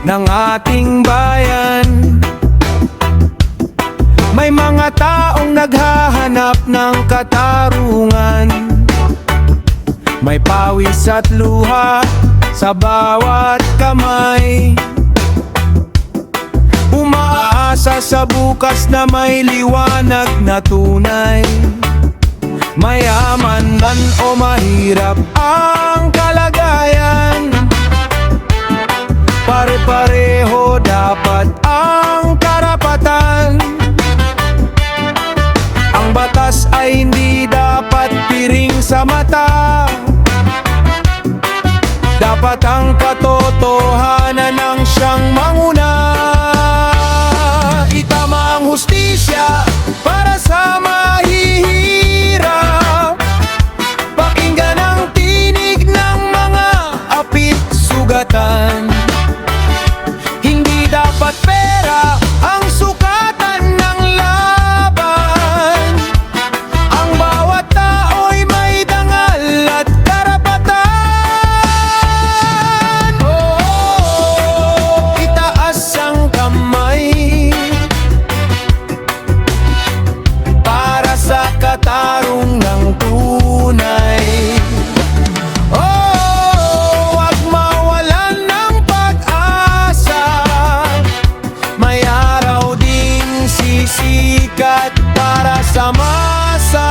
ng ating bayan. May mga taong naghahanap ng katarungan, may pawis at luha sa bawat kamay. Umaasa sa bukas na may liwanag na tunay. Mayaman man o mahirap ang kalagayan, pare-pareho dapat ang karapatan. Ang batas ay hindi dapat piring sa mata, dapat ang katotohanan ang siyang manguna. Itama ang hustisya para sa mahihirap, pakinggan ang tinig ng mga apit sugatan. Hindi dapat pera ang sukatan ng laban, ang bawat tao'y may dangal at karapatan. Itaas ang kamay para sa katarungang tunay. Huwag mawalan ng pag-asa, may araw ding sisikat para sa masa.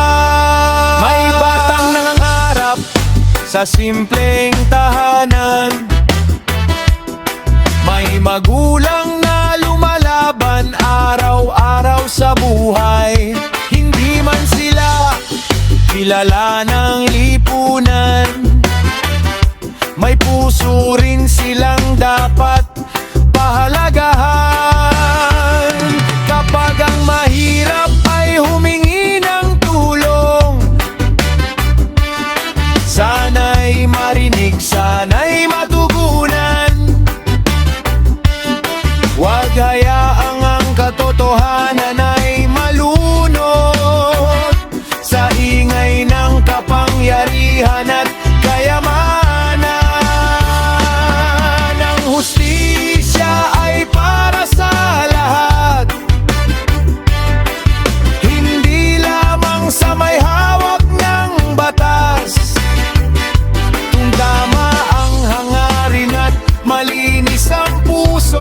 May batang nangangarap sa simpleng tahanan, may magulang na lumalaban araw-araw sa buhay. Hindi man sila kilala ng lipunan, may puso rin silang dapat pahalagahan. Kapag ang mahirap ay humingi ng tulong, sana'y marinig, sana'y matugunan. Huwag hayaang ang katotohanan ay malunod sa ingay ng kapangyarihan at kayamanan. Ang hustisya ay para sa lahat, hindi lamang sa may hawak ng batas. Kung tama ang hangarin at malinis ang